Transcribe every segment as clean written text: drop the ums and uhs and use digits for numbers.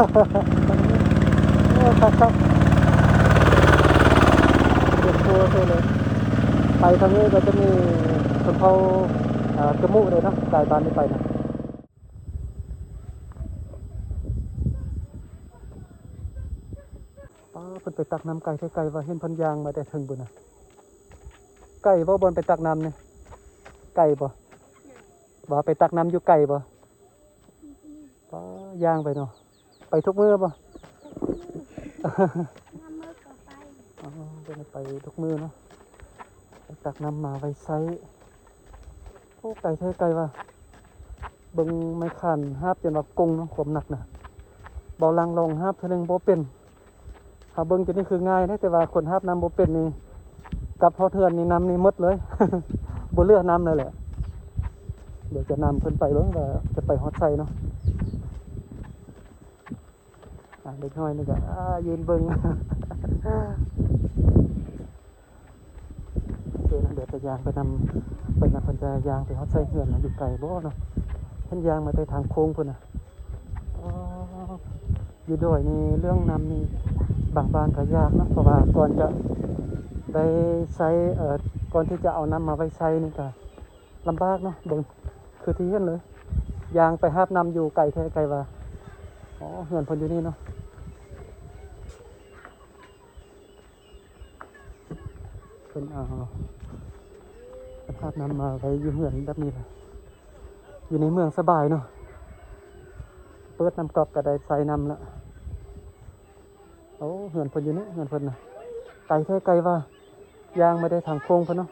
โอ้ครับเด็กทัวร์เลยไปทางนี้ก็จะมีสนเผากระมุเลยเนาะกายบ้านนี้ไปนะเพิ่นไปตักน้ำไก่ไกลว่าเห็นเพิ่นยางมาแต่ถึงบุญนะไก่บ่บนไปตักน้ำนี่ไก่บ่บ่ไปตักน้ำอยู่ไก่บ่ป้ายางไปเนาะไปทุกมื้อบ่ น้ำมือก็ไป อ๋อเดินไปทุกมื้อเนาะไปตักน้ำมาไว้ไซโอ้ไก่ไกลว่าเบิ่งไม้ขันหาบจนว่ากงเนาะความหนักนะเบาลังลงหาบเท่านึงบ่เป็นหาเบิ่งจะนี่คือง่ายนะแต่ว่าคนหาบน้ำบ่เป็นนี่กับพอเทือนนี่น้ำนี่หมดเลย บ่เหลือน้ำเลยแหละเดี๋ยวจะนำเพิ่นไปเบิ่งว่าจะไปฮอดไซเนาะเด็กน้อยนี่ก็ยืนเบิ่ง โอเคนะเดี๋ยวจะยางไปนำเพิ่นจะยางไปฮอดไซเฮือนนะอยู่ไกลบ่เนาะเพิ่นยางมาแต่ทางโค้งพุ่นน่ะอ๋ออยู่ดอยนี่เรื่องน้ำนี่บางบ้านก็ยากนะเพราะว่าก่อนจะได้ใช้ก่อนที่จะเอาน้ำมาไว้ใช้นี่ก็ลำบากเนาะเบิ่งคือที่เห็นเลยยางไปหาบน้ำอยู่ไกลแท้ไกลว่าอ๋อเฮือนเพิ่นอยู่นี่เนาะเพิ่นเอาหาบน้ำมาไว้อยู่เฮือนแบบนี้ล่ะอยู่ในเมืองสบายเนาะเปิดน้ำก๊อกก็ได้ใส่น้ำละโอ้เฮือนเพิ่นอยู่นี่เฮือนเพิ่นน่ะไกลแท้ไกลว่ายางไม่ได้ทางโค้งเพิ่นเนาะ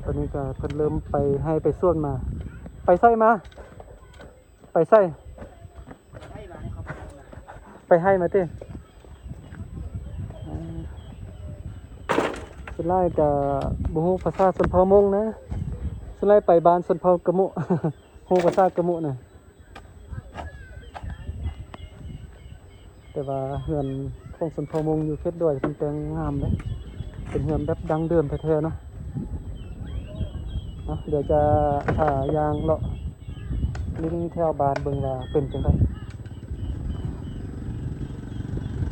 ตอนนี้ก็เพิ่นเริ่มไปให้ไปส่วนมาไปไส่มาไปไส่ไปให้มาติสุดท้ายก็บ่ฮู้ภาษาชนเผ่ามงนะสุดท้ายไปบ้านชนเผ่ากะมุ ฮู้ภาษากะมุน่ะแต่ว่าเฮือนของชนเผ่ามงอยู่เขตดอยเพิ่นแต่งงามเด้เป็นเฮือนแบบดั้งเดิมแท้ๆเนาะเดี๋ยวจะยางเลาะลิ้นแถวบ้านเบิ่งว่าเป็นจังได๋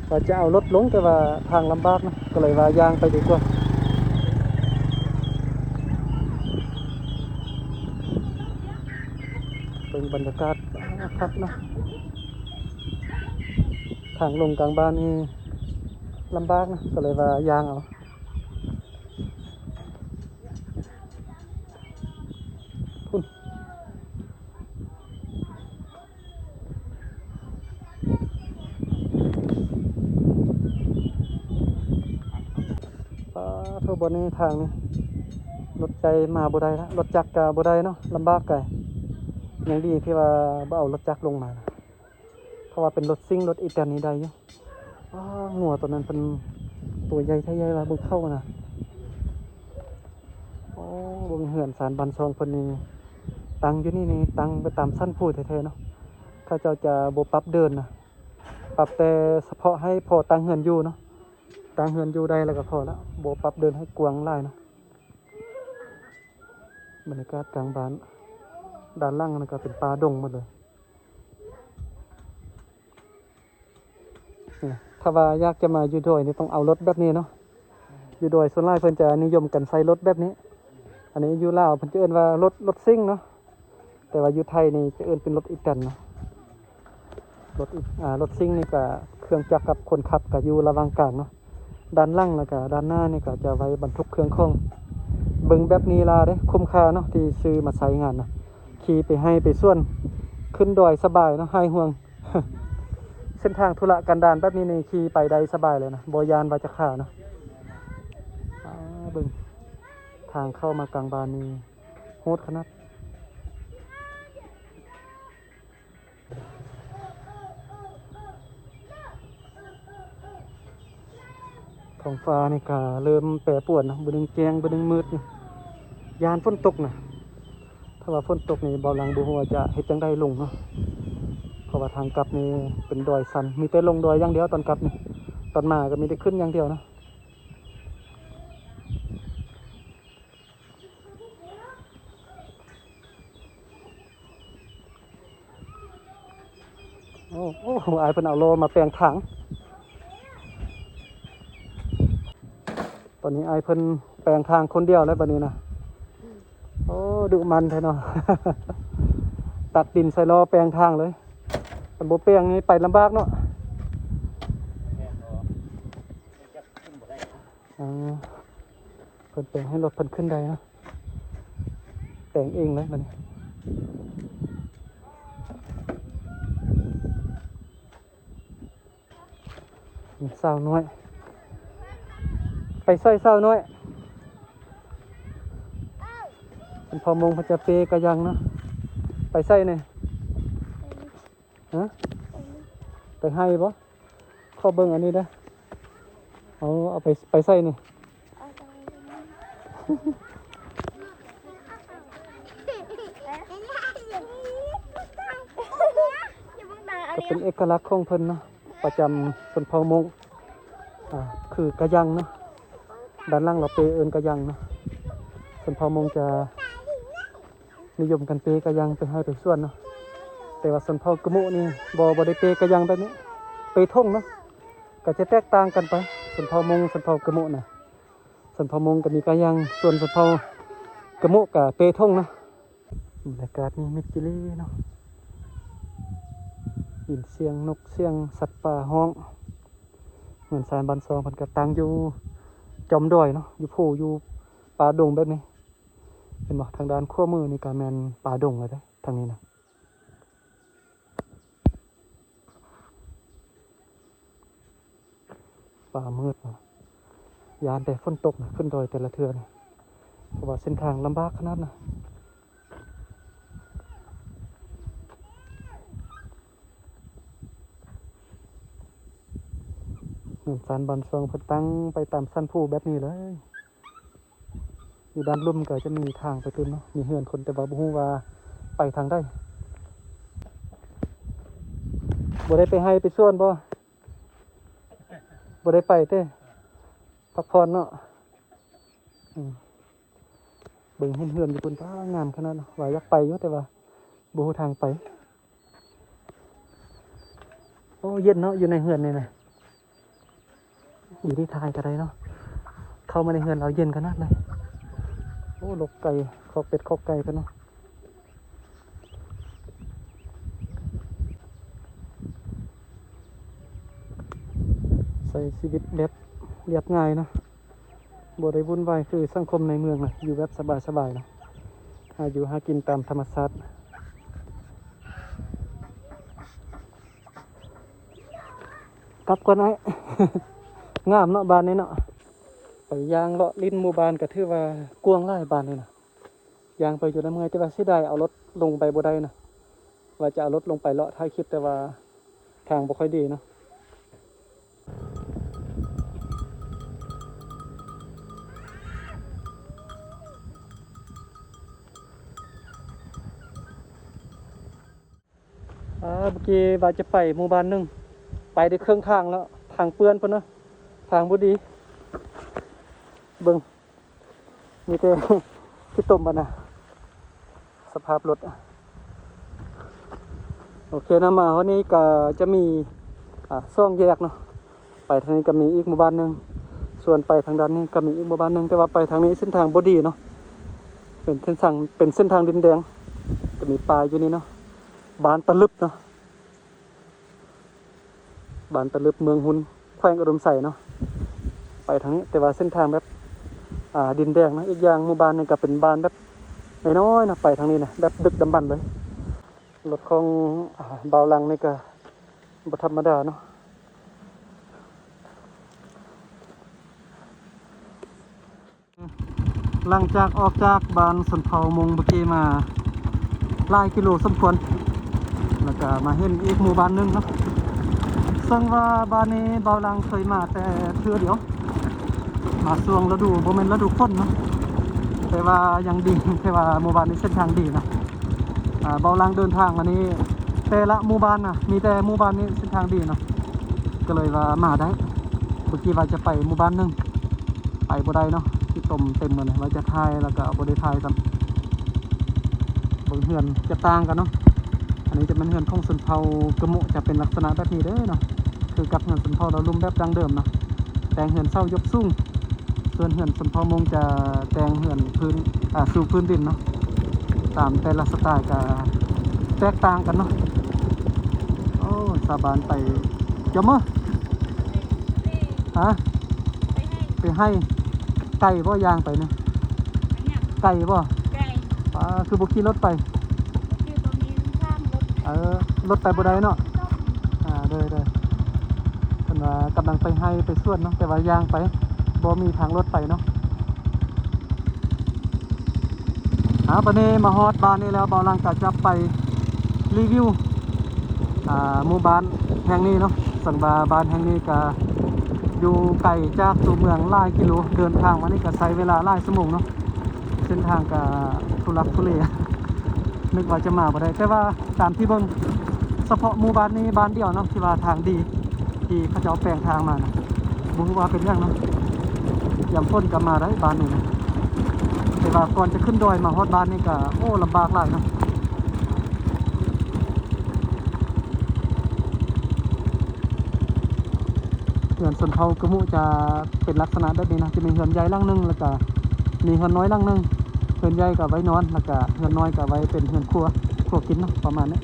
ว่าจะเอารถลงแต่ว่าทางลำบากนะก็เลยว่ายางไปดีกว่าเบิ่งบรรยากาศครับเนาะทางลงกลางบ้านนี่ลำบากนะก็เลยว่ายางเอาพุ่นโทษบ่นี่ทางนี่รถใจมาบ่ได้ละรถจักรก็บ่ได้เนาะลำบากไกยังดีที่ว่าบ่เอารถจักรลงมานะเพราะว่าเป็นรถซิ่งรถอีแตนนี่ได้อยู่งัวตัวนั้นเป็นตัวใหญ่แท้ใหญ่ว่าเบิ่งเข้านะโอ้เบิ่งเหือนสารบันซองเพิ่นนี่ตั้งอยู่นี่ตั้งไปตามสั้นพูดแท้ๆเนาะเขาเจ้าจะบ่ปรับเดินนะปรับแต่เฉพาะให้พอตั้งเหือนอยู่เนาะตั้งเหือนอยู่ได้แล้วก็พอแล้วบ่ปรับเดินให้กว้างหลายเนาะบรรยากาศกลางบ้านด้านล่างนั่นก็เป็นป่าดงหมดเลยนี่ถ้าว่าอยากจะมาอยู่ดอยนี่ต้องเอารถแบบนี้เนาะอยู่ดอยส่วนใหญ่เพิ่นจะนิยมกันใช้รถแบบนี้อันนี้อยู่ลาวเพิ่นจะเอิ้นว่ารถซิ่งเนาะแต่ว่าอยู่ไทยนี่จะเอิ้นเป็นรถอีแตนเนาะรถซิ่งนี่ก็เครื่องจักรกับคนขับก็อยู่ระหว่างกลางเนาะด้านหลังแล้วก็ด้านหน้านี่ก็จะไว้บรรทุกเครื่องของเบิ่งแบบนี้ล่ะเด้คุ้มค่าเนาะที่ซื้อมาใช้งานนะขี่ไปให้ไปส่วนขึ้นดอยสบายเนาะหายห่วง เส้นทางธุระกันดารแบบนี้นี่ขี่ไปได้สบายเลยนะบ่ยานว่าจะขาเนาะเบิ่งทางเข้ามากลางบ้านนี่โหดขนาดท้องฟ้านี่ก็เริ่มแปรปรวนนะบ่ดึงแจ้งบ่ดึงมืดนี่ยานฝนตกนะถ้าว่าฝนตกนี่เบาหลังบ่ฮู้ว่าจะเฮ็ดจังได๋ลงเนาะเพราะว่าทางกลับนี่เป็นดอยสันมีแต่ลงดอยอย่างเดียวตอนกลับนี่ตอนมาก็มีแต่ขึ้นอย่างเดียวนะ โอ้โหอายเพิ่นเอาโลมาแปลงถังตอนนี้อายเพิ่นแปลงทางคนเดียวแล้วบัดนี้นะโอ้ดุมันแท้เนาะ ตักดินใส่ล้อแปลงทางเลยมันบ่แปลงนี่ไปลำบากเนาะเพิ่นแปลงให้รถเพิ่นขึ้นได้นะแต่งเองเลยบัดนี้สาวน้อยไปใส่สาวน้อยเป็นพอมงพระจะเปกระยังเนาะไปใส่เนี่ยฮะไปให้บ่ข้อเบิ่งอันนี้เด้อเอาไปใส่นี่ก็เป็นเอกลักษณ์ของเพิ่นเนาะประจำเพิ่นพอมงคือกระยังเนาะด้านล่างเราเปเอินกระยังเนาะเพิ่นพอมงจะนิยมกันเปกระยังไปให้ไปส่วนเนาะแต่ว่าส่วนเผากระโมนี่บ่ได้เปกระยังแบบนี้เปท่งเนาะก็จะแตกต่างกันไปส่วนเผามงส่วนเผากระโมน่ะส่วนเผามงก็มีกระยังส่วนเผากระโมกับเปท่งเนาะบรรยากาศนี่มิดจิลีเนาะยินเสียงนกเสียงสัตว์ป่าฮ้องเหมือนสายบันซองเพิ่นก็ตั้งอยู่จอมดอยเนาะอยู่ผู้อยู่ป่าดงแบบนี้เห็นบ่ทางด้านขั้วมือนี่ก็แม่นป่าดงเลยเด้ทางนี้นะป่ามืดนะยานแต่ฝนตกนะขึ้นดอยแต่ละเทือนะเพราะว่าเส้นทางลำบากขนาดนะเหมือนสานบันซองเพิ่นตั้งไปตามสั้นผู้แบบนี้เลยอยู่ด้านลุ่มก็จะมีทางไปขึ้นเนาะมีเฮือนคนแต่ว่าบ่ฮู้ว่าไปทางใดบ่ได้ไปให้ไปส่วนบ่ได้ไปเต้พักผ่อนเนาะเบิ่งเฮือนอยู่บนฟ้างามขนาดนะว่าอยากไปอยู่แต่ว่าบ่ฮู้ทางไปโอ้เย็นเนาะอยู่ในเฮือนนี่นะอยู่ที่ทายก็ได้เนาะเข้ามาในเฮือนเราเย็นขนาดเลยโอ้ลกไก่คอกเป็ดคอกไก่กันเนาะใส่ชีวิตแบบเรียบง่ายเนาะบ่ได้วุ่นวายคือสังคมในเมืองนะอยู่แบบสบายๆนะหาอยู่หากินตามธรรมชาติกลับก่อนไอ้ งามเนาะบ้านนี้เนาะไปยางเลาะลิ้นหมู่บ้านก็ถือว่ากว้างหลายบ้านนี่นะยางไปอยู่ในเมืองแต่ว่าเสียดายเอารถลงไปบ่ได้นะว่าจะเอารถลงไปเลาะท้ายคลิปแต่ว่าทางบ่ค่อยดีเนาะเมื่อกี้ว่าจะไปหมู่บ้านนึงไปได้ครึ่งทางแล้วทางเปื้อนพุ่นเนาะทางบ่ดีเบิ่งมีแต่ ที่ต้มมันนะสภาพรถโอเคนะมาวันนี้ก็จะมีซ่องแยกเนาะไปทางนี้ก็มีอีกหมู่บ้านนึงส่วนไปทางด้านนี้ก็มีอีกหมู่บ้านนึงแต่ว่าไปทางนี้เส้นทางบ่ดีเนาะเป็นเส้นทางดินแดงจะมีป่าอยู่นี่เนาะบ้านตะลึบเนาะบ้านตะลึบเมืองหุนแขวงอุดมไสเนาะไปทางนี้แต่ว่าเส้นทางแบบดินแดงนะอีกอย่างหมู่บ้านนึงก็เป็นบ้านแบบน้อยๆนะไปทางนี้นะแบบดึกดำบรรพ์เลยรถของเบาลังนี่ก็บ่ธรรมดาเนาะหลังจากออกจากบ้านสนเผามงเมื่อกี้มาหลายกิโลสมควรแล้วก็มาเห็นอีกหมู่บ้านนึงเนาะซึ่งว่าบ้านนี้เบาลังเคยมาแต่เทื่อเดียวมาช่วงฤดูบ่แม่นฤดูฝนเนาะแต่ว่ายังดีแต่ว่าหมู่บ้านนี้เส้นทางดีนะเบาลังเดินทางอันนี้แต่ละหมู่บ้านนะมีแต่หมู่บ้านนี้เส้นทางดีเนาะก็เลยว่ามาได้เมื่อกี้ว่าจะไปหมู่บ้านนึงไปบ่ได้เนาะที่ต้มเต็มเลยว่าจะทายแล้วก็บ่ได้ทายกันเบิ่งเฮือนจะต่างกันเนาะ อันนี้จะเป็นเฮือนของชนเผ่ากะมุจะเป็นลักษณะแบบนี้เด้อเนาะคือกับเฮือนชนเผ่าเราลุ่มแบบดังเดิมเนาะแต่งเฮือนเศร้ายกสูงส่วนเฮือนชนเผ่ามงจะแต่งเฮือนพื้นสู่พื้นดินเนาะตามแต่ละสไตล์ก็แตกต่างกันเนาะโอ้สาบานไปจมมั้ฮะไปให้ไก่บ่ยางไปเนี่ยไก่บ่คือบุขี่รถไปรถไปบ่ได้เนาะเลยเพิ่นว่ากำลังไปให้ไปสวนเนาะแต่ว่ายางไปบ่มีทางรถไปเนาะบัดนี้มาฮอดบ้านนี้แล้วบ่าวลังก็จะไปรีวิวหมู่บ้านแห่งนี้เนาะสังบาบ้านแห่งนี้ก็อยู่ไกลจากตัวเมืองหลายกิโลเดินทางมานี่ก็ใช้เวลาหลายชั่วโมงเนาะเส้นทางก็ทุลักทุเลนึกว่าจะมาบ่ได้แต่ว่าตามที่เบิ่งเฉพาะหมู่บ้านนี้บ้านเดียวเนาะที่ว่าทางดีที่เขาจะเอาแปลงทางมานะบ่รู้ว่าเป็นเรื่องเนาะยามฝนก็มาได้บ้านนี้นะแต่ว่าก่อนจะขึ้นดอยมาฮอดบ้านนี่ก็โอ้ลำบากหลายเนาะเฮือนชนเผ่ากะมุจะเป็นลักษณะแบบนี้นะจะมีเฮือนใหญ่หลังนึงแล้วก็มีเฮือนน้อยหลังนึงเฮือนใหญ่ก็ไว้นอนแล้วก็เฮือนน้อยก็ไว้เป็นเฮือนครัวกินเนาะประมาณนี้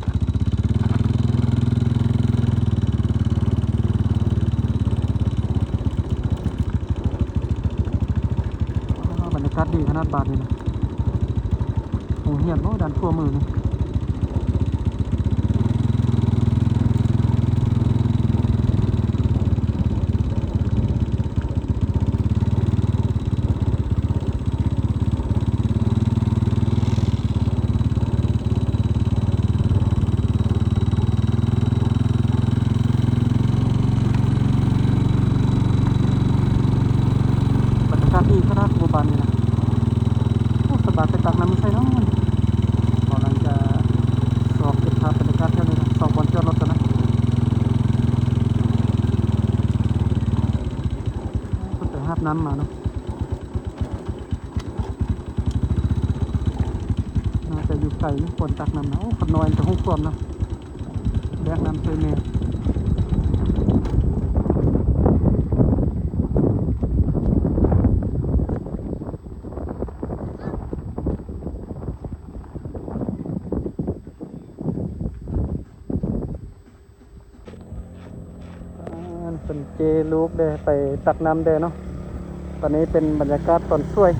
บรรยากาศดีขนาดบาดนี่นะโอ้เหียนเนาะด้านครัวมือนี่ดีขนาดหมู่บ้านนี่นะโอ้สบายไปตักน้ำไม่ใช่เนาะกำลังจะสอบเก็บภาพบรรยากาศเท่านี้นะสองคนจอดรถกันนะก็ไปหาบน้ำมาเนาะน่าจะอยู่ไกลนี่ควรตักน้ำนะโอ้คนน้อยจะห้องควมนะแบกน้ำช่วยเมย์เป็นเจลูกเดไปตักน้ำเดเนาะตอนนี้เป็นบรรยากาศตอนช่วย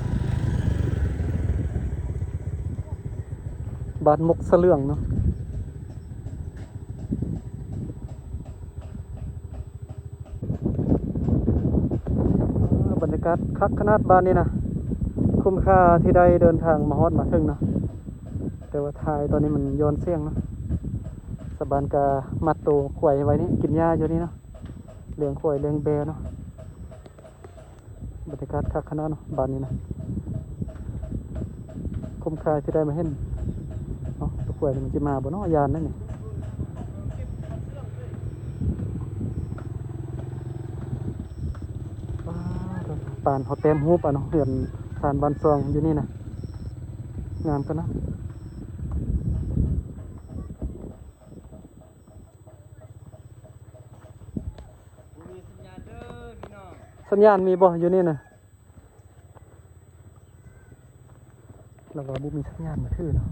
บ้านมกสะเลื่องเนาะบรรยากาศคักขนาดบ้านนี้นะคุ้มค่าที่ได้เดินทางมาฮอดมาถึงเนาะแต่ว่าทายตอนนี้มันย้อนเสียงเนาะสบานกามัดตัวข่วยไว้นี่กินหญ้าอยู่นี่เนาะเลี้ยงข่วยเลี้ยงแบเนาะบรรยากาศคักขนาดเนาะบ้านนี้นะคุ้มค่าที่ได้มาเห็นเนาะตัวข่วยมันจะมาบ่เนาะยานนั่นนี่ปานเขาเต็มฮูบเนาะเหือนทานบ้านซองอยู่นี่นะงามกันนะสัญญาณมีบ่อยู่นี่นะเราว่าบุมีสัญญาณมาถือเนาะ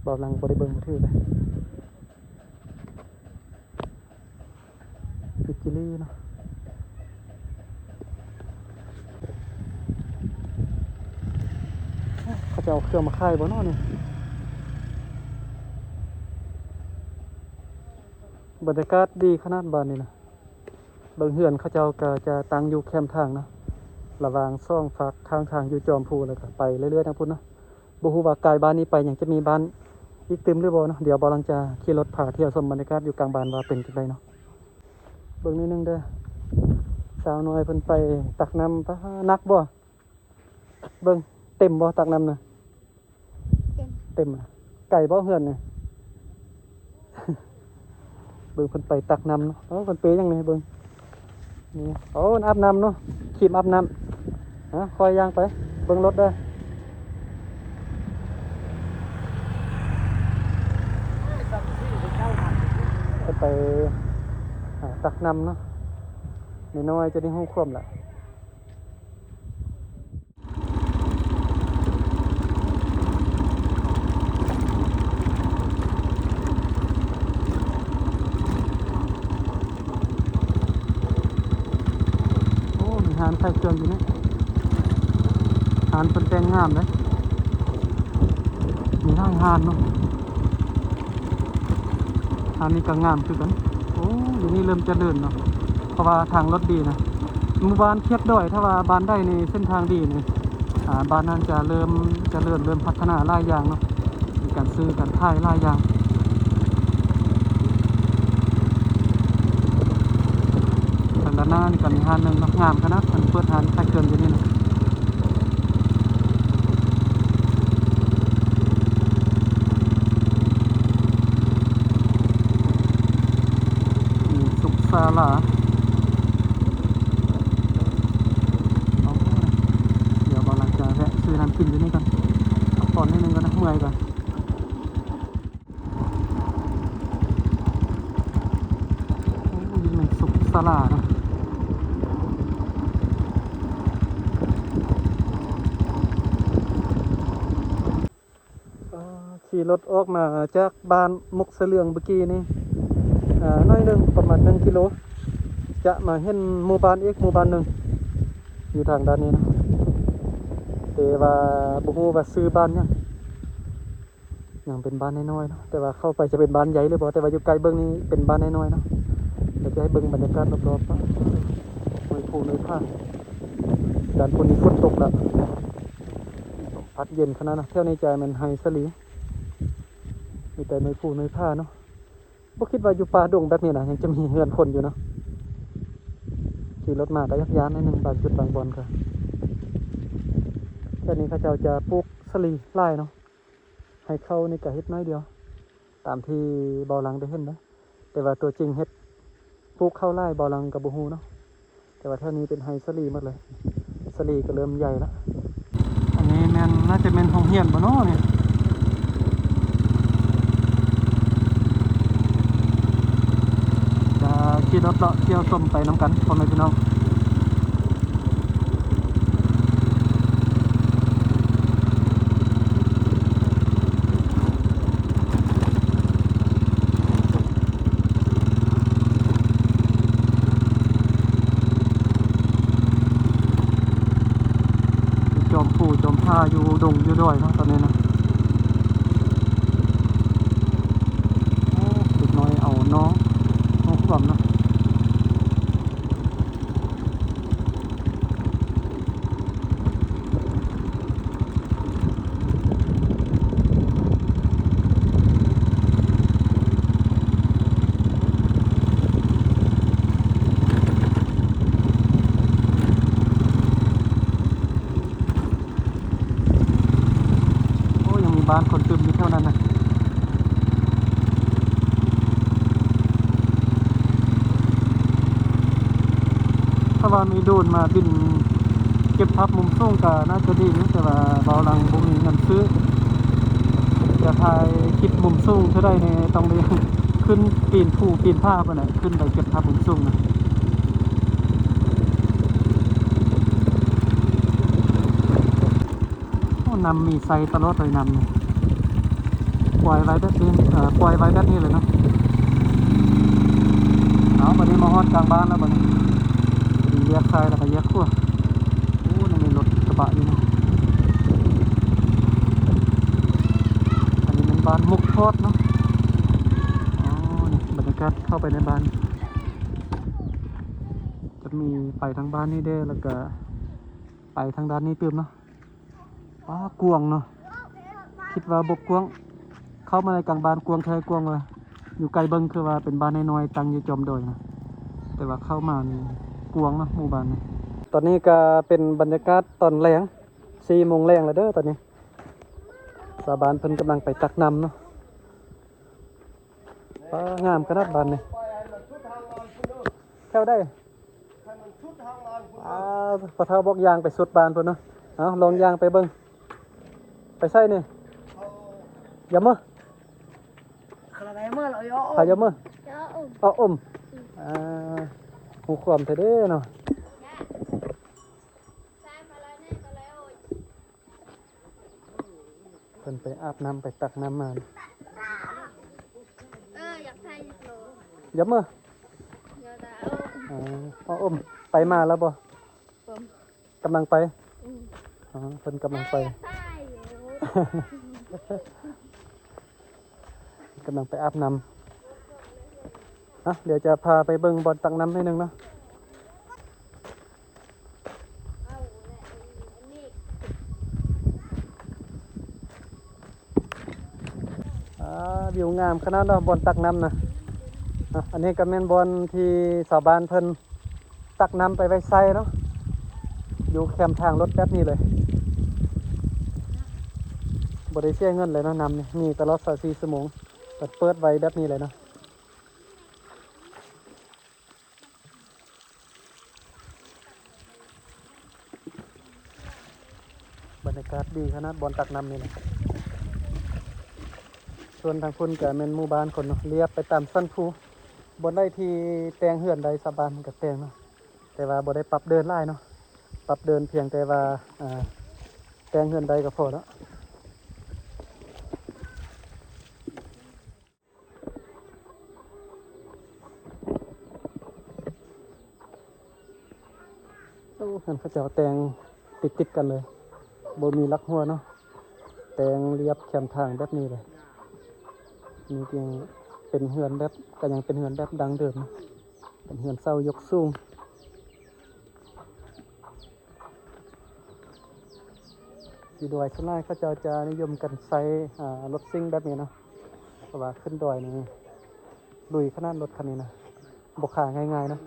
บ่าวลังบ่ได้เบิ่งมาถือเลยฟิจิลี่เนาะเขาจะเอาเครื่องมาขายบ่เนาะนี่บรรยากาศดีขนาดบ้านนี่นะบางเฮือนเขาเจ้าก็จะตั้งอยู่แคมทางนะระหว่างซ่องฝากทางอยู่จอมพูแล้วก็ไปเรื่อยๆทางพุ่นเนาะบ่ฮู้ว่าไกลบ้านนี้ไปยังจะมีบ้านอีกตึมหรือบ่เนาะเดี๋ยวบ่ลังจะขี่รถพาเที่ยวชมบรรยากาศอยู่กลางบ้านว่าเป็นจังไดเนาะเบิ่งนิดนึงเด้อสาวน้อยเพิ่นไปตักน้ำปะนักบ่เบิ่งเต็มบ่ตักน้ำน่ะเต็มไก่บ่เฮือนนี่ เบิ่งเพิ่นไปตักน้ำเนาะเพิ่นเปยังไงเบิ่งนี่โอ้อาบน้ำเนาะขีมอาบน้ำคอยย่างไปเบิ่งรถเด้อ ไปตักน้ำเนาะน้อยๆจะได้หู้ความละโอ้มีหานไข่เครื่องอยู่นี่หานเป็นแปลงงามเลยมีร่างหานเนาะหานนี้ก็งามคือกันโอ้อยู่นี่เริ่มเจริญเนาะเพราะว่าทางรถดีนะหมู่บ้านเทียบด้อยถ้าว่าบ้านได้ในเส้นทางดีนี่บ้านนั้นจะเริ่มเจริญเริ่มพัฒนาหลายอย่างเนาะมีการซื้อการขายหลายอย่างทางด้านหน้านี่ก็มีหานหนึ่งเนาะงามขนาดมันเปิดหานไข่เครื่องอยู่นี่นะสุขศาลาเดี๋ยวกำลังจะแวะซื้อน้ำกินอยู่นี่กันพักผ่อนนิดนึงก่อนนะเมื่อยก่อนนี่มันสุขศาลาเนาะขี่รถออกมาจากบ้านมุกเสลืองเมื่อกี้นี่น้อยหนึ่งประมาณ1 กิโลจะมาเห็นหมู่บ้านอีกหมู่บ้านหนึ่งอยู่ทางด้านนี้นะแต่ว่าบุฮูว่าซื้อบ้านยังเป็นบ้านน้อยๆเนาะแต่ว่าเข้าไปจะเป็นบ้านใหญ่หรือเปล่าแต่ว่าอยู่ไกลเบื้องนี้เป็นบ้านน้อยๆเนาะเดี๋ยวจะให้เบิ่งบรรยากาศรอบๆห้วยภูห้วยผ้าด้านบนนี้ฝนตกแล้วพัดเย็นขนาดนะเที่ยวในใจมันไฮสลีมีแต่ห้วยภูห้วยผ้าเนาะบ่คิดว่าอยู่ป่าดงแบบนี้นะยังจะมีเฮือนคนอยู่เนาะขี่รถมาก็ยักยานนิดนึงบางจุดบางบอนก็แค่นี้เขาเจ้าจะปลูกสลีไล่เนาะให้เข้าในกะเฮ็ดน้อยเดียวตามที่บอลังได้เห็นนะแต่ว่าตัวจริงเฮ็ดปลูกเข้าไล่บอลังกับบูฮูเนาะแต่ว่าเท่านี้เป็นไฮสลีหมดเลยสลีก็เริ่มใหญ่แล้วอันนี้แม่นน่าจะเป็นห้องเฮียนบ่เนาะเนี่ยจะขี่รถเลาะเที่ยวชมไปน้ำกันพ่อแม่พี่น้องจอมปู่จอมผ้าอยู่ดงอยู่ด้วยเนาะตอนนี้นะเด็กน้อยเอาน้องขวบเนาะโอ้ยังมีบ้านคนตึมอยู่เท่านั้นนะถ้าว่ามีโดรนมาบินเก็บภาพมุมสูงก็น่าจะดีนะแต่ว่าบอลังบ่มีเงินซื้อจะถ่ายคลิปมุมสูงเท่าใดเนี่ยต้องไปขึ้นปีนภูปีนผ้าไปน่ะขึ้นไปเก็บภาพมุมสูงนะโอ้นำมีไซตลอดเลยนำเนี่ยปล่อยไว้แบบนี้ปล่อยไว้แบบนี้เลยเนาะเอาบัดนี้มาฮอดกลางบ้านแล้วบัดนี้แยกซ้ายแล้วก็แยกขวาโอ้นี่มีรถกระบะอยู่นะอันนี้เป็นบ้านมุกทอดเนาะอ๋อนี่บรรยากาศเข้าไปในบ้านจะมีไปทางบ้านนี่เด้อแล้วก็ไปทางด้านนี้ตื่มเนาะกวางเนาะคิดว่าบกกวางเข้ามาในกลางบ้านกวางแท้กวางเลยอยู่ไกลเบิ่งคือว่าเป็นบ้านน้อยๆตั้งอยู่จอมดอยนะแต่ว่าเข้ามานี่กวางเนาะหมู่บ้านนี้ตอนนี้ก็เป็นบรรยากาศตอนแรง4 โมงแรงแล้วเด้อตอนนี้สาบานเพิ่นกำลังไปตักน้ำเนาะงามขนาดบ้านนี่แถวได้พอเท่าบอกยางไปสุดบ้านเพิ่นเนาะเอาลองยางไปเบิ่งไปใส่นี่อย่ามือ Kalau kayak mah lo yo. Ayo mah. Ya อ้ออมอ่าหูความเถอะเด้อเนาะเพิ่นไปอาบน้ำไปตักน้ำมาอยากใส่โล ยับมือ เดี๋ยวจะอ้ออมไปมาแล้วบ่ผม กำลังไป อืม เพิ่นกำลังไป อยากใส่อยู่ กำลังไปอาบน้ำเดี๋ยวจะพาไปเบิ่งบอลตักน้ำให้หนึงเนาะ เอาแหละอันนี้ วิวงามขนาดเนาะบอลตักน้ำนะอันนี้ก็แม่นบอลที่ชาวบ้านเพิ่นตักน้ำไปไว้ใส่เนาะอยู่แคมทางรถแบบนี้เลยบ่ได้เสียเงินเลยเนาะน้ำนี่มีตลอด24ชั่วโมงเปิดไว้แบบนี้เลยเนาะบรรยากาศดีขนาดบอลตักน้ำนี่นะส่วนทางพุ่นก็แม่นหมู่บ้านคนเนาะเรียบไปตามสั้นภูบนได้ที่แต่งเฮือนใดชาวบ้านมันก็แต่งเนาะแต่ว่าบ่ได้ปรับเดินหลายเนาะปรับเดินเพียงแต่ว่าแต่งเฮือนใดก็พอแล้วโอ้เฮือนเขาเจ้าแต่งติดกันเลยบ่มีลักหัวเนาะแต่งเรียบแคมทางแบบนี้เลยนี่จริงเป็นเฮือนแบบก็ยังเป็นเฮือนแบบดังเดิมนะเป็นเฮือนเสายกสูงอยู่ดอยส่วนใหญ่เขาเจ้าจะนิยมกันใช้รถซิ่งแบบนี้เนาะเพราะว่าขึ้นดอยนี่ลุยขนาดรถคันนี้นะบกขาง่ายๆเนาะ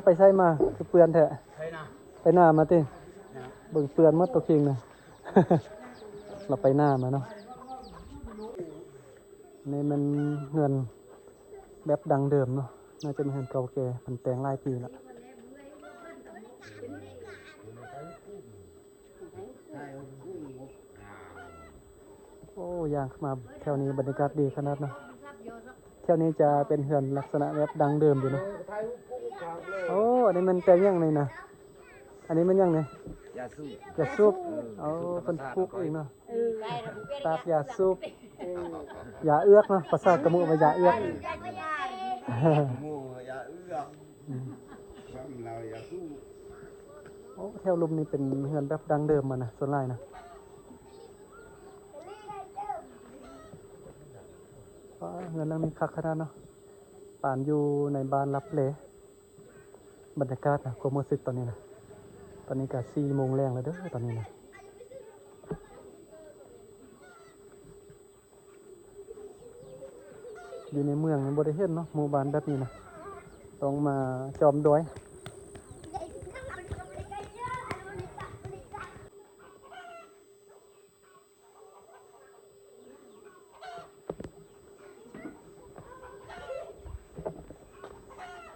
ไปใช่มาคือเปื่อนแท้ไปหน้ามาติเบิ่งเปื่อนหมดตัวคิงนะ เราไปหน้ามาเนาะนี่มันเงินแบบดังเดิมเนาะน่าจะเป็นเงินเก่าแก่มันแต่งหลายปีแล้วโอ้ยางมาแถวนี้บรรยากาศดีขนาดเนาะแถวนี้จะเป็นเหือนลักษณะแบบดังเดิมอยู่เนาะโอ้อันนี้มันแต่งยังไงนะอันนี้มันยังไงยาสูบยาสูบเอาเป็นปลูกเองเนาะตาบยาสูบยาเอื้อกเนาะภาษากระมุว่ายาเอื้อก หมูยาเอื้อกฟังเรายาสูบ โอ้แถวลุมนี่เป็นเฮือนแบบดังเดิมมานะส่วนหลายนะเฮือนหลังนี้คักขนาดเนาะป่านอยู่ในบ้านรับเลบรรยากาศนะความรู้สึกตอนนี้นะตอนนี้ก็4 โมงแรงแล้วเด้อตอนนี้นะอยู่ในเมืองนี่บ่ได้เห็นเนาะหมู่บ้านแบบนี้นะต้องมาจอมดอย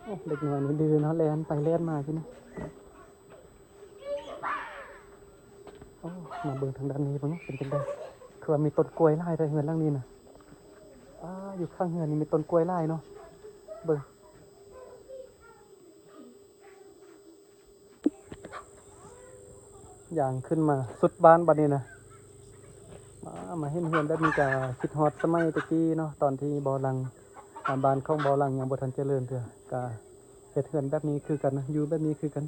โอ้เด็กน้อยนี่ดื้อเนาะแล่นไปแล่นมาใช่ไหมโอ้มาเบิ่งทางด้านนี้เบิ่งเป็นจังได๋คือว่ามีต้นกล้วยหลายเลยเฮือนหลังนี้นะอยู่ข้างเฮือนนี่มีต้นกล้วยหลายเนาะเบิ่งอย่างขึ้นมาสุดบ้านบัดนี้นะมาเห็นเฮือนแบบนี้ก็คิดฮอดสมัยตะกี้เนาะตอนที่บ่อหลังบ้านของบ่อหลังยังบ่ทันเจริญเทื่อก็เฮ็ดเฮือนแบบนี้คือกันนะอยู่แบบนี้คือกัน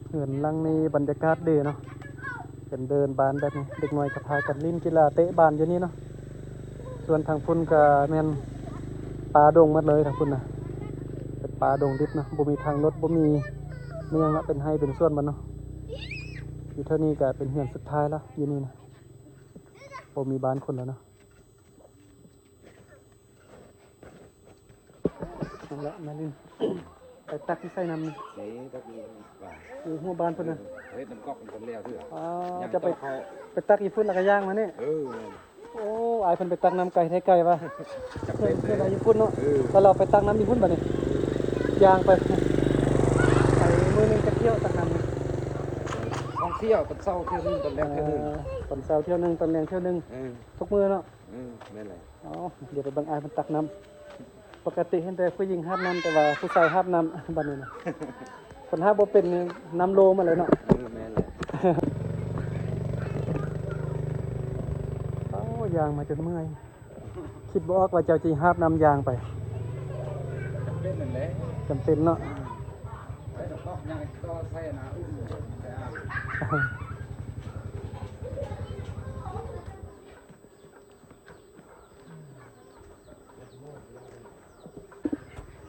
เฮือนหลังนี้บรรยากาศดีเนาะเป็นเดินบ้านแบบนี้เด็กน้อยก็พากันเล่นกีฬาเตะบ้านอยู่นี่เนาะส่วนทางพุ่นก็แม่นป่าดงหมดเลยทางพุ่นน่ะเป็นป่าดงดิบเนาะบ่มีทางรถบ่มีมีหยังละเป็นไร่เป็นสวนมันเนาะอยู่เท่านี้ก็เป็นเฮือนสุดท้ายแล้วอยู่นี่นะบ่มีบ้านคนแล้วเนาะนั่นแหละมาลิน ไปตักที่ใส่น้ำนี่ เสียก็มีว่า อยู่หัวบ้านเพิ่นน่ะ เฮ้ยน้ำก๊อกมันคนเลี้ยวเถอะ จะไปตักอีพุ่นแล้วก็ย่างมานี่ เออ โอ้อายเพิ่นไปตักน้ำไก่ไทยไก่ว่ะ จับ เพิ่ เป็น น เล เพิ่น ย เอาอยู่พุ่นเนาะ เออ ถ้าเราไปตักน้ำอยู่พุ่นบัดนี้ยางไปมื้อหนึงจะเที่ยวตักน้ำนี่ ท่องเที่ยวตอนเช้าเที่ยวนึงตอนแรกเที่ยวนึง ตอนเช้าเที่ยวหนึงตอนแลงเที่ยวหนึง เออ ทุกมื้อเนาะ แม่นแหละ อ๋อเดี๋ยวไปเบิ่งอายเพิ่นตักน้ำปกติเห็นแต่ผู้หญิงหาบน้ำแต่ว่าผู้ชายหาบน้ำ บัดนี้นะเพิ่นหาบบ่เป็นนี่น้ำโลมาเลยเนาะ แม่นแหละ เอ้ายางมาจนเมื่อย คิดบ่ออกว่าเจ้าสิหาบน้ำยางไป เป็นนั่นแหละ จำเป็นเนาะ ไอ้ดอกกอกยังก็ใส่นะอุ้มแต่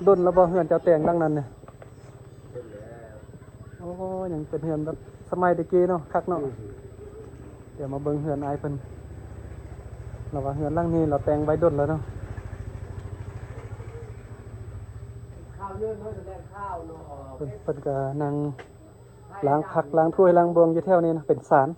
ดนแล้วบ่เฮือนเจ้าแต่งดังนั้นเนี่ยโอ้ยังเป็นเฮือนแบบสมัยตะกี้เนาะคักเนาะเดี๋ยวมาเบิ่งเฮือนอายเพิ่นเราว่าเฮือนหลังนี้เราแต่งไว้ดนแล้วเนาะ ข้าวเยอะน้อยแต่แรกข้าวเนาะ เพิ่นก็นั่งล้างผักล้างถ้วยล้างบวงอยู่แถวนี้นะเป็นศาล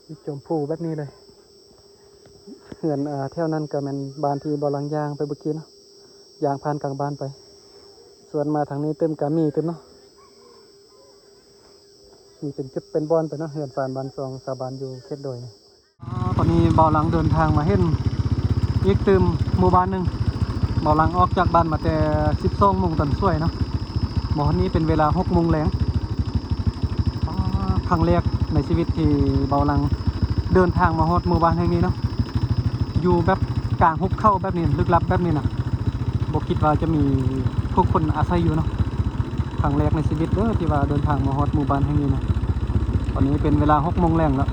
มีจมพูแบบนี้เลยเฮือนแถวนั้นก็แม่นบ้านที่บ่หลังยางไปเมื่อกี้เนาะยางผ่านกลางบ้านไป ส่วนมาทางนี้เติมก็มีเติมเนาะมีเป็นจุดเป็นบอนไปเนาะเฮือนศาลบ้านซองสาบานอยู่เขตโดยนี่ตอนนี้เบาหลังเดินทางมาเห็นอีกเติมหมู่บ้านหนึงเบาหลังออกจากบ้านมาแต่12 โมงตอนช่วยเนาะหมอนี้เป็นเวลา6 โมงแลงครั้งแรกในชีวิตที่เบาหลังเดินทางมาฮอดหมู่บ้านแห่งนี้เนาะอยู่แบบกลางหุบเขาแบบนี้ลึกลับแบบนี้นะบ่คิดว่าจะมีผู้คนอาศัยอยู่เนาะครั้งแรกในชีวิตเด้อที่ว่าเดินทางมาฮอดหมู่บ้านแห่งนี้นะตอนนี้เป็นเวลา6 โมงแลงแล้ว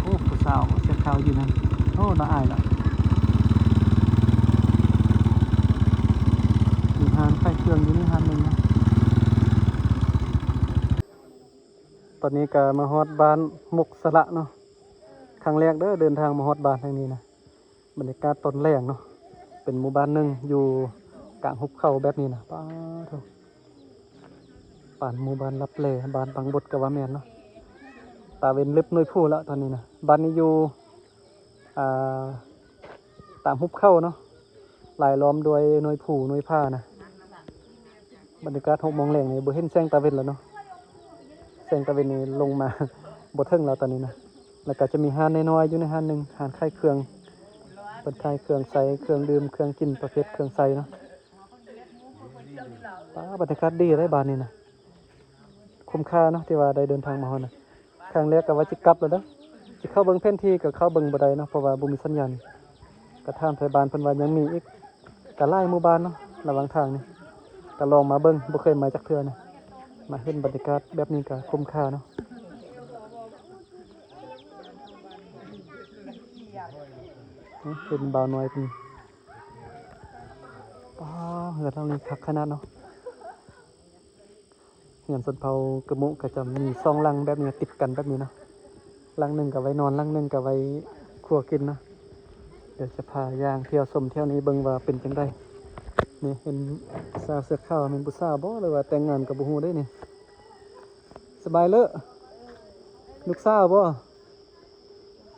โอ้ผู้สาวเสื้อขาวอยู่นั่นโอ้น่าอายละมีหานไข่เครื่องอยู่นี่หานหนึงนะตอนนี้ก็มาฮอดบ้านมุกสระเนาะครั้งแรกเด้อเดินทางมาฮอดบ้านทางนี้นะบรรยากาศตอนแรกเนาะเป็นหมู่บ้านหนึงอยู่กลางหุบเขาแบบนี้นะป้าเถอะป่านหมู่บ้านรับแลบ้านบางบดกับว่าแม่นเนาะตาเว้นลึบน้อยผู้แล้วตอนนี้นะบ้านนี้อยู่อ่าตามหุบเขาเนาะหลายล้อมด้วยหน่วยผู้หน่วยผ้านะบรรยากาศ6 โมงแรงนี่บ่เห็นแสงตาเว้นแล้วเนาะแสงตาเว้นนี่ลงมา บ่ถึงแล้วตอนนี้นะแล้วก็จะมีห้านน้อยๆอยู่ในห้านหนึงห้านขายเครื่องเปิดขายเครื่องใส่เครื่องดื่มเครื่องกินประเภทเครื่องใส่เนาะป้าบรรยากาศดีเลยบ้านนี้นะคุ้มค่าเนาะที่ว่าได้เดินทางมาฮอดนะครั้งแรกก็ว่าสิกลับแล้วเด้อสิเข้าเบิ่งแผนที่ก็เข้าเบิ่งบ่ได้เนาะเพราะว่าบ่มีสัญญาณก็ถามไผบ้านเพิ่นว่ายังมีอีกก็หลายหมู่บ้านเนาะระหว่างทางนี่ก็ลองมาเบิ่งบ่เคยมาจักเทื่อนะมาเห็นบรรยากาศแบบนี้ก็คุ้มค่าเนาะเป็นบ่าวน้อยเป็นป้าเหือทางนี้คักขนาดเนาะเหือนสนเผากระมุก็จะมี2 หลังแบบนี้ติดกันแบบนี้เนาะหลังหนึงก็ไว้นอนหลังหนึงก็ไว้ครัวกินเนาะเดี๋ยวจะพาย่างเที่ยวชมเที่ยวนี้เบิ่งว่าเป็นจังไดนี่เห็นสาวเสื้อขาวเป็นผู้สาวบ่หรือว่าแต่งงานกับบ่ฮู้ได้นี่สบายเลอะลูกสาวบ่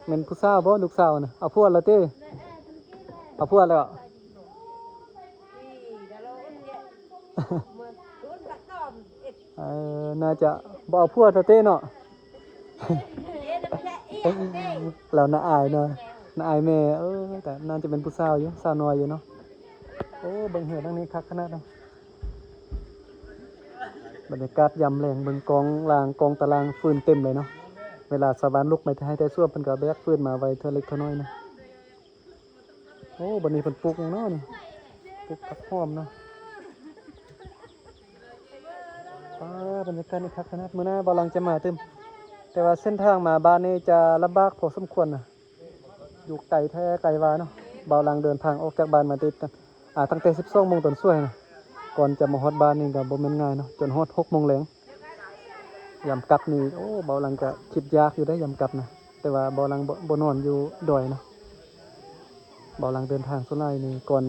แม่นผู้สาวบ่ลูกสาวน่ะเอาผัวแล้วติเอาผัวแล้ว น่าจะบ่เอาผัวซะเต้เนาะ เราน่าอายเนาะน่าอายแม่แต่น่าจะเป็นผู้สาวอยู่สาวน้อยอยู่เนาะโอ้เบิ่งเหือทางนี้คักขนาดเนาะบรรยากาศยามแลงเบิ่งกองลางกองตารางฟืนเต็มเลยเนาะเวลาสวรรค์ลุกไม่ให้แต่ซ่วมเพิ่นก็แบกฟืนมาไว้เท่าเล็กเท่าน้อยเนาะโอ้บัดนี้เพิ่นปลูกหยังเนาะนี่ปลูกผักหอมเนาะบรรยากาศนี่คักขนาดมื้อหน้าบ่ลังจะมาเติมแต่ว่าเส้นทางมาบ้านนี้จะลำบากพอสมควรนะอยู่ไกลแท้ไกลว่าเนาะบ่ลังเดินทางออกจากบ้านมาติดตั้งแต่12 โมงตอนช่วยนะก่อนจะมาฮอดบ้านนี่ก็บ่แม่นง่ายเนาะจนฮอด6 โมงแลง ยำกับนี่โอ้เบาหลังก็คิดยากอยู่ได้ยำกับนะแต่ว่าเบาหลังบ่นอนอยู่ดอยเนาะเบาหลังเดินทางสุดท้ายนี่ก่อน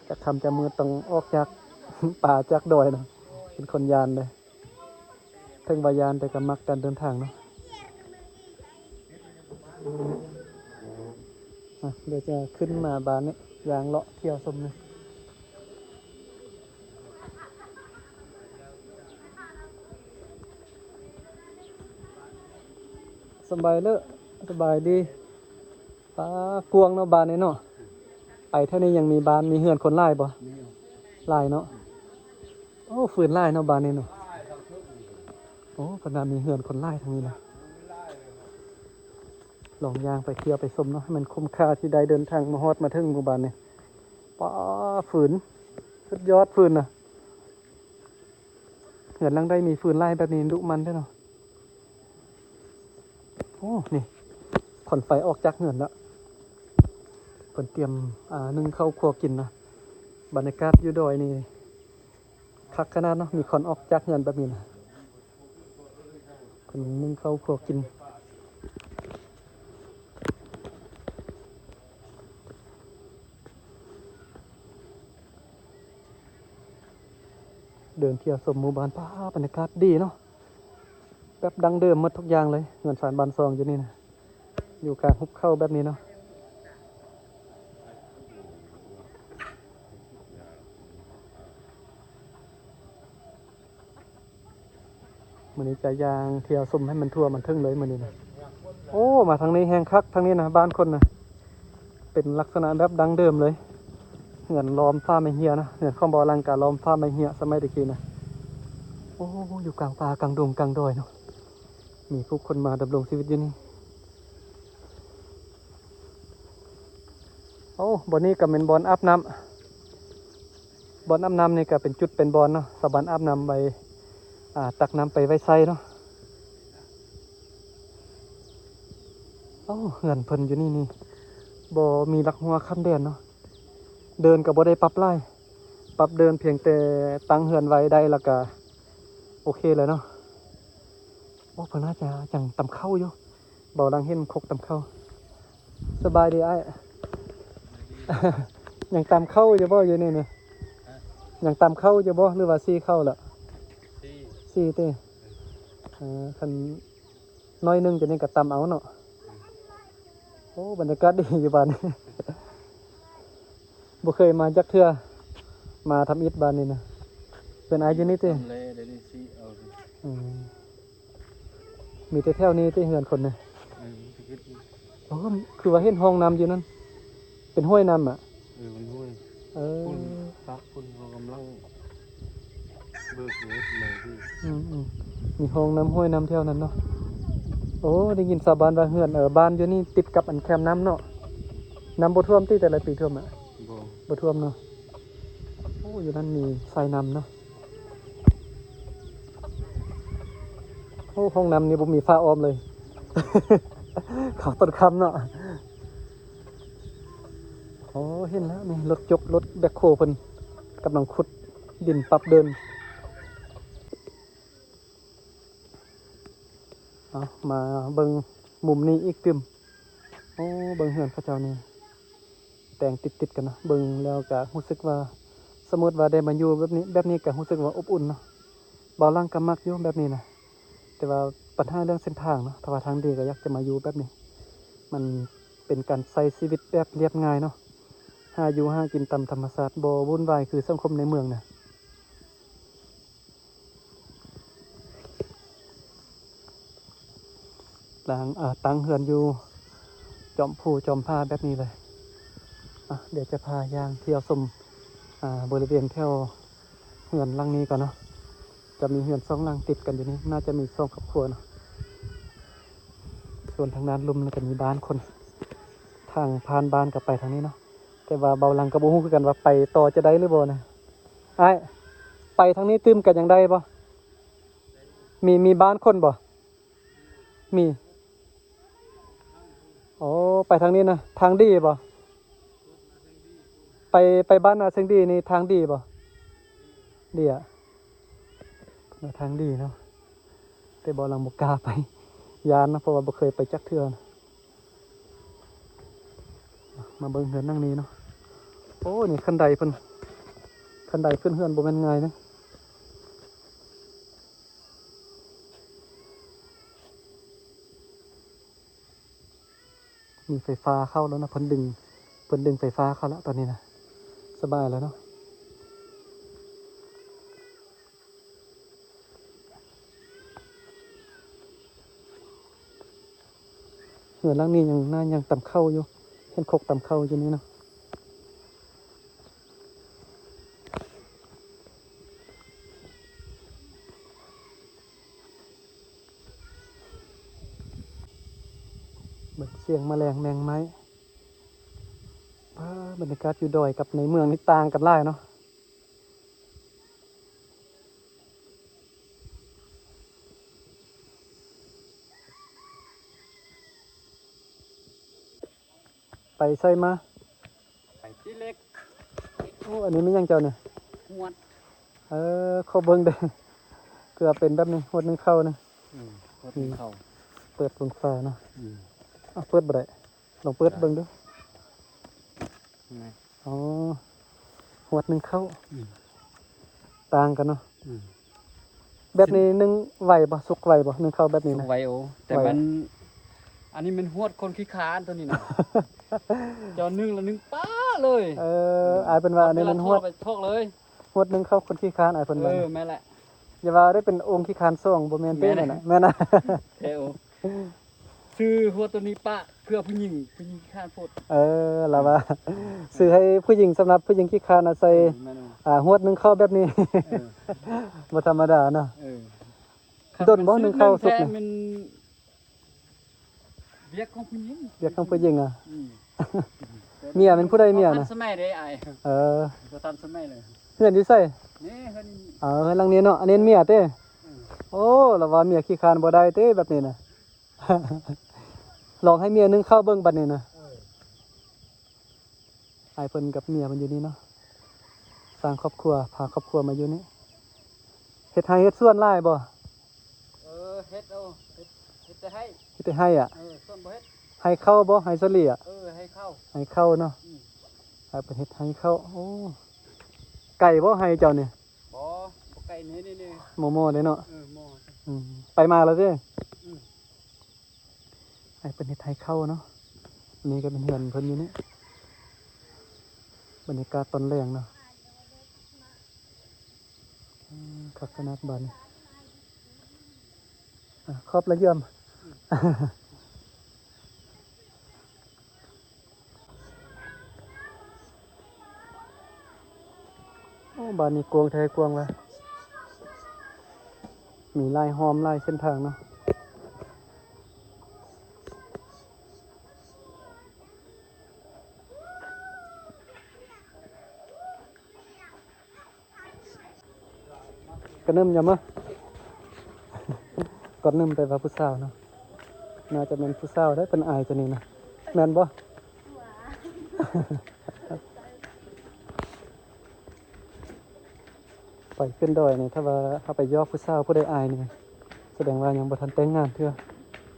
จะทำจะมือต้องออกจาก ป่าจากดอยเนาะเป็นคนยานเลยถึงว่ายานแต่ก็มักการเดินทางเนาะเดี๋ยวจะขึ้นมาบ้านนี้ยางเลาะเที่ยวชมเลยสบายเลยสบายดีป้ากวงเนาะบ้านนี้เนาะไปเท่านี้ยังมีบ้านมีเฮือนคนไล่บ่ไล่เนาะโอ้ฝืนไล่เนาะบ้านนี้เนาะโอ้ขนาดมีเฮือนคนไล่ทางนี้นะลองยางไปเที่ยวไปชมเนาะให้มันคุ้มค่าที่ได้เดินทางมาฮอดมาถึงหมู่บ้านนี้ป้าฝืนสุดยอดฝืนน่ะเหือนหลังได้มีฝืนไล่แบบนี้ดุมันด้วยเนาะโอ้นี่ขอนไฟออกจากเหือนแล้วเพิ่นเตรียมนึ่งข้าวครัวกินนะบรรยากาศอยู่ดอยนี่คักขนาดเนาะมีขอนออกจากเหือนแบบนี้นะเพิ่นนึ่งข้าวครัวกินเดินเที่ยวชมหมู่บ้านป้าบรรยากาศดีเนาะแบบดังเดิมหมดทุกอย่างเลยเงินสารบานซองอยู่นี่นะอยู่กลางหุบเข้าแบบนี้เนาะมื้อนี้จะยางเที่ยวชมให้มันทั่วมันถึงเลยมื้อนี้นะโอ้มาทางนี้แห้งคักทางนี้นะบ้านคนนะเป็นลักษณะแบบดังเดิมเลยเหมือนล้อมฟ้าไม่เหี่ยนะเหมือนข้อมบอลังกาล้อมฟ้าไม่เหี่ยสมัยตะกี้นะโอ้อยู่กลางป่ากลางดงกลางดอยเนาะมีผู้คนมาดำรงชีวิตอยู่นี่โอ้บอนนี้ก็เป็นบอนอาบน้ำบอนอาบน้ำนี่ก็เป็นจุดเป็นบอนเนาะสะบันอาบน้ำไปตักน้ำไปไว้ใส่เนาะโอ้เหือนเพิ่นอยู่นี่บ่มีลักหัวคำเด่นเนาะเดินก็บ่ได้ปรับไล่ปรับเดินเพียงแต่ตั้งเหือนไว้ได้แล้วก็โอเคเลยเนาะโอ้เพิ่นน่าจะจังตำเข้าอยู่เบาดังเห็นคกตำเข้าสบายดีไอ้ ยังตำเข้าอยู่บ่อยู่นี่นี่ยังตำเข้าอยู่บ่หรือว่าซี่เข้าล่ะซี่เต้คันน้อยหนึงจะนี่ก็ตำเอาเนาะโอ้บรรยากาศดีอยู่บ้าน บ่เคยมาจักเทื่อมาทำอิฐบ้านนี่นะเป็นอายุนี่เต้อืมมีแต่แถวนี้เต้เฮือนคนน่ะโอ้คือว่าเห็นห้องน้ำอยู่นั่นเป็นห้วยน้ำอ่ะมันห้วยเออ ซักคุณเรากำลังเบิกเงินเลยพี่มีห้องน้ำห้วยน้ำแถวนั้นเนาะโอ้ได้ยินชาวบ้านว่าเฮือนบ้านอยู่นี่ติดกับอันแคมน้ำเนาะน้ำบ่ท่วมที่แต่ละปีท่วมอ่ะบ่ท่วมเนาะโอ้อยู่นั่นมีทรายน้ำเนาะโอ้ห้องน้ำนี่บ่มีฝ้าอ้อมเลย เขาต้นคำเนาะโอ้เห็นแล้วนี่รถยกรถแบคโฮเพิ่นกำลังขุดดินปรับเดินเอามาเบิ่งมุมนี้อีกตึมโอ้เบิ่งเฮือนเขาเจ้านี่แต่งติดกันนะเบิ่งแล้วก็รู้สึกว่าสมมุติว่าได้มาอยู่แบบนี้ก็รู้สึกว่าอบอุ่นเนาะบ่าวล่างก็มักอยู่แบบนี้นะแต่ว่าปัญหาเรื่องเส้นทางเนาะถ้าว่าทางดีก็อยากจะมาอยู่แบบนี้มันเป็นการใช้ชีวิตแบบเรียบง่ายเนาะหาอยู่หากินตามธรรมชาติบ่วุ่นวายคือสังคมในเมืองนะตั้งเฮือนอยู่จอมผู้จอมผ้าแบบนี้เลยเดี๋ยวจะพายางเที่ยวชมบริเวณแถวเฮือนหลังนี้ก่อนเนาะจะมีเฮือน2หลังติดกันอยู่นี่น่าจะมี2ครอบครัวเนาะส่วนทางด้านลุ่มก็มีบ้านคนทางผ่านบ้านกับไปทางนี้เนาะแต่ว่าเบาหลังกับบ่ฮู้คือกันว่าไปต่อจะได้หรือบ่นะไอ้ไปทางนี้ตื้มกันยังได้บ่มีบ้านคนบ่มีโอ้ไปทางนี้นะทางดีบ่ไปบ้านนาเซิงดีนี่ทางดีบ่ดีอ่ะทางดีเนาะแต่ แต่บ่หลังบ่กล้าไปยานนะเพราะว่าบ่เคยไปจักเทื่อนะมาเบิ่งเฮือนนั่งนี้เนาะโอ้นี่คันไดเพิ่นคันไดขึ้นเฮือนบ่แม่นง่ายนะมีไฟฟ้าเข้าแล้วนะเพิ่นดึงไฟฟ้าเข้าแล้วตอนนี้นะสบายแล้วเนาะเฮือนหลังนี้ยังน่ายังต่ำเข้าอยู่เห็นคกต่ำเข้าอยู่นี่เนาะเบิดเสียงแมลงแมงไม้บรรยากาศอยู่ดอยกับในเมืองนี่ต่างกันหลายเนาะไปใส่มา ไปที่เล็ก โอ้อันนี้ไม่ยังเจ้าเนี่ย หวด เขาเบิ้งเด้อเกือบเป็นแบบนี้หดหนึงเข้านะ โคตรเข้า เปิดเบิ่งฟ้าเนาะเปิดบ่ได้ลองเปิดเบิ่งดูอ๋อหดหนึงเข้าต่างกันเนาะแบบนี้นึ่งไหวบ่สุกไหวบ่นึ่งเข้าแบบนี้ สุ นะ กไวโอแต่ ไหว มันอันนี้มันหวดคนขี้ค้านตัวนี้นะ จอนึ่งแล้วนึ่งป้าเลย อายเป็นว่าอันนี้มันหด ไปทอกเลย หดหนึงเข้าคนขี้คร้านอายเพิ่นว่า แม่แหละ อย่าว่าได้เป็นองค์ขี้คร้านซ่องบ่แม่นเด้นั่นน่ะแม่นนะ เอโอซื้อหัวตัวนี้ป้าเพื่อผู้หญิงขี้ค้านโพด ล่ะว่าซื้อให้ผู้หญิงสำหรับผู้หญิงขี้คร้านใส่ แม่นบ่ หดหนึงเข้าแบบนี้ เออ บ่ธรรมดาเนาะ เออ ต้นบ่นึ่งข้าวสุก แท้ น่ะ มันเรียกของผู้หญิง เรียกของผู้หญิงอ่ะ อืม เมียเป็นผู้ใดเมียน่ะ ทันสมัยเด้ไอ้ เออ ก็ทันสมัยเลย เฮือนอยู่ไส นี่เพิ่น หลังนี้เนาะอันนี้เมียเต้ อืม โอ้ล่ะว่าเมียขี้คร้านบ่ได้เต้แบบนี้น่ะ ลองให้เมียนึงเข้าเบิ่งบัดนี้น่ะอ้ายเพิ่นกับเมียมันอยู่นี่เนาะสร้างครอบครัวพาครอบครัวมาอยู่นี่เฮ็ดไร่เฮ็ดสวนหลายบ่ เฮ็ดเอาเฮ็ดจะให้ เฮ็ดให้อ่ะ ส่วนบ่เฮ็ด ให้เข้าบ่ให้สลีอ่ะ ให้เข้า ให้เข้าเนาะ อืม อ้ายเพิ่นเฮ็ดให้เข้าโอ้ไก่บ่ให้เจ้านี่ บ่ไก่นี่ โมๆเด้เนาะ หม้อ อืมไปมาแล้วเด้ อืม อ้ายเพิ่นเฮ็ดให้เข้าเนาะอันนี้ก็เป็นเฮือนเพิ่นอยู่นี่บรรยากาศตอนแรงเนาะคักขนาดบัดนี้ครอบละเยี่ยม โอ้บ้านนี้กวางแท้กวางละมีลายหอมลายเส้นทางเนาะกระนึ่มยามะ กระนึ่มไปว่าผู้สาวเนาะน่าจะเป็นผู้สาวได้เป็นอายจะนี่นะแม่นบ่ ไปขึ้นดอยนี่ถ้าว่าถ้าไปยอกผู้สาวผู้ใดอายนี่แสดงว่ายังบ่ทันแต่งงานเทื่อ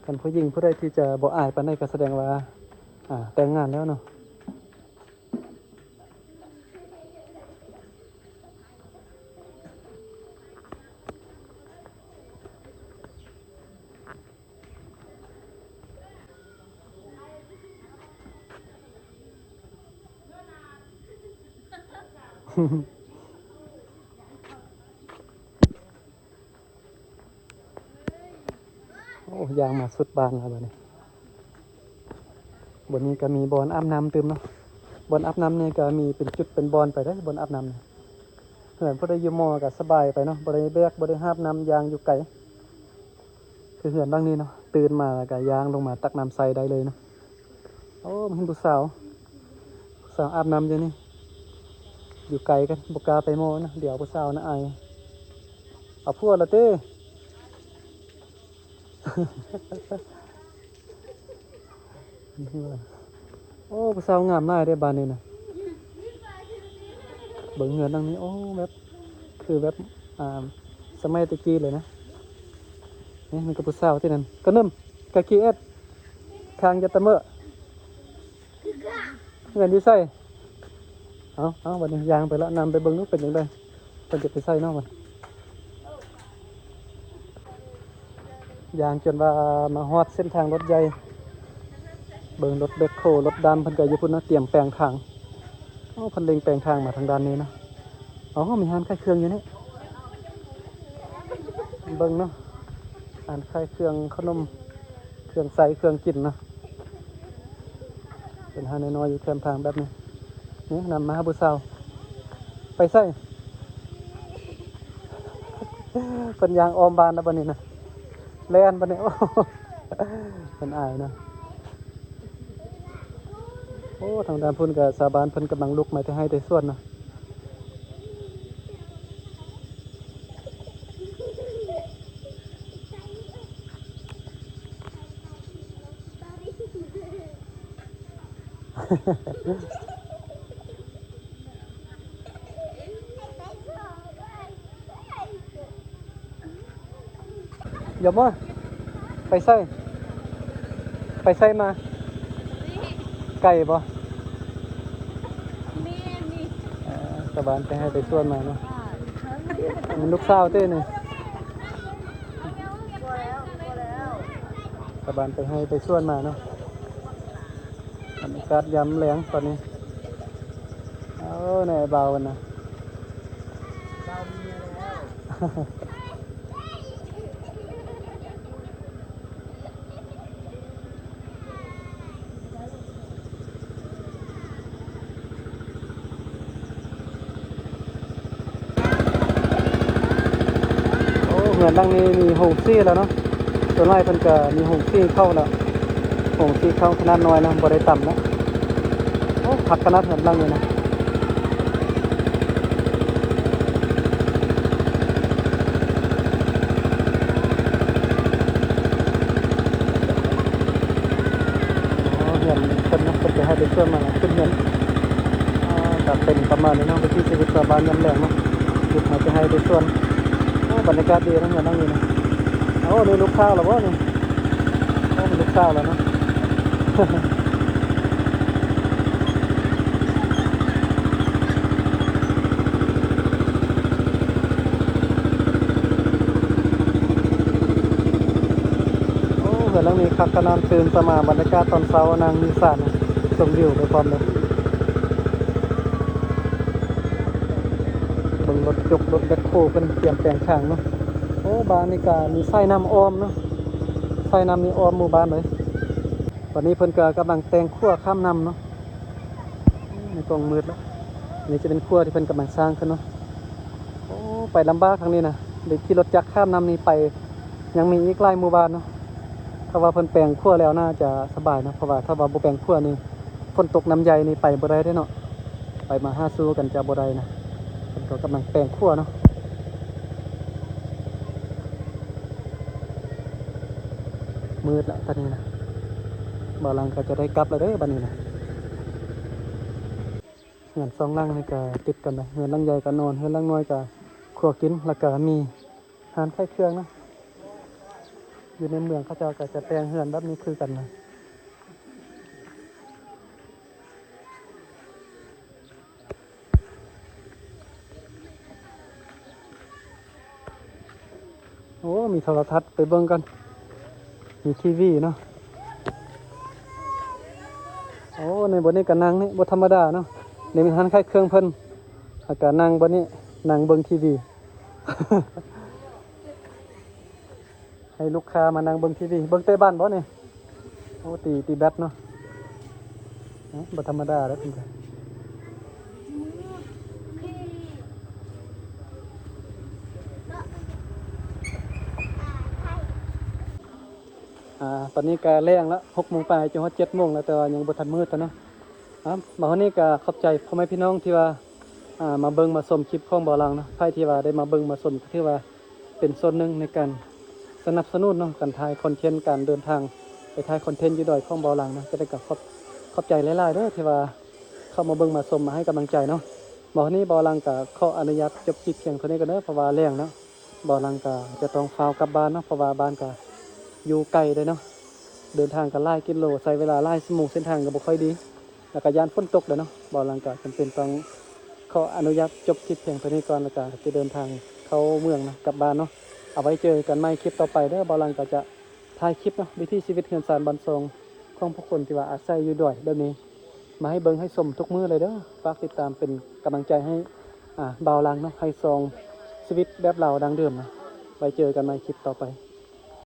คันผู้หญิงผู้ใดที่จะบ่อายปานใดก็แสดงว่าแต่งงานแล้วเนาะ โอ้ยางมาสุดบานแล้วบัดนี้บนนี้ก็มีบอนอาบน้ำเต็มเนาะบอนอาบน้ำนี่ก็มีเป็นจุดเป็นบอนไปได้บอนอาบน้ำนี่เหือนผู้ใดอยู่มอก็สบายไปเนาะบ่ได้แบกบ่ได้หาบน้ำยางอยู่ไกลคือเหือนบางนี้เนาะตื่นมาแล้วก็ยางลงมาตักน้ำใส่ได้เลยเนาะโอ้มันเห็นผู้สาวอาบน้ำอยู่นี่อยู่ไกลกันบ่กล้าไปมอนะเดี๋ยวผู้สาวนะอายเอาพวกละเต้ โอ้ผู้สาวงามหลายได้บ้านนี้นะเบิ่งเงินดังนี้โอ้แบบคือแบบสมัยตะกี้เลยนะ นี่มันก็ผู้สาวที่นั่นก็นึ่มกะกีเอ็ดคางยะตะเมอเงินอยู่ใส่เอาบัดนี้ยางไปแล้วนำไปเบิ่งนู้นเป็นจังไดเพิ่นจะไปใส่เนาะมันยางจนว่ามาฮอดเส้นทางรถใหญ่เบิ่งรถแบ็คโฮรถดำเพิ่นก็อยู่พุ่นนะเตรียมแปลงทางเพิ่นเล็งแปลงทางมาทางด้านนี้นะมีร้านขายเครื่องอยู่นี่เบิ่งเนาะร้านขายเครื่องขนมเครื่องใส่เครื่องกินนะเป็นหาน้อยๆอยู่แคมทางแบบนี้นี่นำมาหาผู้สาวไปใส่เป็นยางออมบานนะบัดนี้นะแล่นบัดนี้โอ้เป็นอายนะทางด้านพุ่นกับสาบานเพิ่นกำลังลุกมาให้ได้ส่วนนะอย่ามาไปใส่มาไก่บ่สาบานไปให้ไปส่วนมาเนาะมันลูกสาวเต้นี่สาบานไปให้ไปส่วนมาเนาะบรรยากาศยามแลงตอนนี้ในเบาวันนะเหมือนดังนี้มีโฮงซี่แล้วเนาะตัวไล่เพิ่นก็มีโฮงซี่เข้าแล้วโฮงซี่เข้าขนาดน้อยนะบ่ได้ต่ำนะผักขนาดเหมือนดังเลยนะเห็นคนนะคนจะให้ไปช่วยมาขึ้นเงินแต่เป็นประมาณนี้เนาะไปที่ชีวิตชาวบ้านยามแลงเนาะหยุดมาจะให้ไปช่วยบรรยากาศดีนะเหมือนนั่งอยู่นะนี่ลูกข้าวแล้ววะนี่เป็นลูกข้าวแล้วเนาะเหมือนนั่งมีคักขนานตื่นสมาบรรยากาศตอนเช้านางมีสารชมวิวไปพร้อมเลยบนรถจกรถแบ็คโฮเป็นเตรียมแปลงทางเนาะบ้านนี่ก็มีไส้น้ำอ้อมเนาะไส้น้ำนี่อ้อมหมู่บ้านเลยตอนนี้เพิ่นก็กำลังแต่งขั้วข้ามน้ำเนาะในกองมืดแล้วนี่จะเป็นขั้วที่เพิ่นกำลังสร้างขึ้นเนาะไปลำบากทางนี้นะเดี๋ยวขี่รถจักรข้ามน้ำนี้ไปยังมีอีกหลายหมู่บ้านเนาะถ้าว่าเพิ่นแปลงขั้วแล้วน่าจะสบายนะเพราะว่าถ้าว่าบ่แปลงขั้วนี่ฝนตกน้ำใหญ่นี่ไปบ่ได้เด้เนาะไปมาหาสู้กันจะบ่ได้นะเพิ่นก็กำลังแปลงขั้วเนาะมืดแล้วตอนนี้นะบ่าวลังก็จะได้กลับแล้วเด้อบัดนี้นะเงิน2ลังนี่ก็ติดกันนะเงินลังใหญ่ก็นอนเงินลังน้อยก็ครัวกินแล้วก็มีอาหารใส่เครื่องนะอยู่ในเมืองเขาเจ้าก็จะแต่งเฮือนแบบนี้คือกันนะมีโทรทัศน์ไปเบิ่งกันมีทีวีเนาะในบนนี้ก็นั่งนี่บ่ธรรมดาเนาะนี่มีร้านขายเครื่องเพิ่นแล้วก็นั่งบนนี้นั่งเบิ่งทีวี ให้ลูกค้ามานั่งเบิ่งทีวีเบิ่งเตะบ้านบ่นี่ตีแบตเนาะบ่ธรรมดาแล้วเพิ่นก็ตอนนี้ก็แรงแล้ว6 โมงปลายจนฮอด7 โมงแล้วแต่ว่ายังบ่ทันมืดนะมาวันนี้ก็ขอบใจพ่อแม่พี่น้องที่ว่ามาเบิ่งมาชมคลิปของบ่าวลังเนาะไผที่ว่าได้มาเบิ่งมาชมก็ถือว่าเป็นส่วนหนึ่งในการสนับสนุนเนาะการถ่ายคอนเทนต์การเดินทางไปถ่ายคอนเทนต์อยู่ดอยของบ่าวลังนะก็ได้ก็ขอบใจหลายๆเด้อที่ว่าเข้ามาเบิ่งมาชมมาให้กำลังใจเนาะวันนี้บ่าวลังก็ขออนุญาตจบคลิปเพียงเท่านี้ก็เด้อเพราะว่าแรงเนาะ บ่หลังก็จะต้องฟ้าวกลับบ้านเนาะเพราะว่าบ้านก็อยู่ไกลเด้เนาะเดินทางก็หลายกิโลใช้เวลาหลายชั่วโมงเส้นทางก็บ่ค่อยดีแล้วก็ยานฝนตกเด้เนาะบ่หลังก็จำเป็นต้องขออนุญาตจบคลิปเพียงเท่านี้ก่อนแล้วก็จะเดินทางเข้าเมืองนะกลับบ้านเนาะเอาไว้เจอกันใหม่คลิปต่อไปเด้อบ่หลังก็จะถ่ายคลิปเนาะวิถีชีวิตเฮือนซานบ้านซองของผู้คนที่ว่าอาศัยอยู่ด้วยแบบนี้มาให้เบิ่งให้ชมทุกมื้อเลยเด้อฝากติดตามเป็นกำลังใจให้บ่าวหลังเนาะให้ซองชีวิตแบบเราดังเดิมนะไว้เจอกันใหม่คลิปต่อไป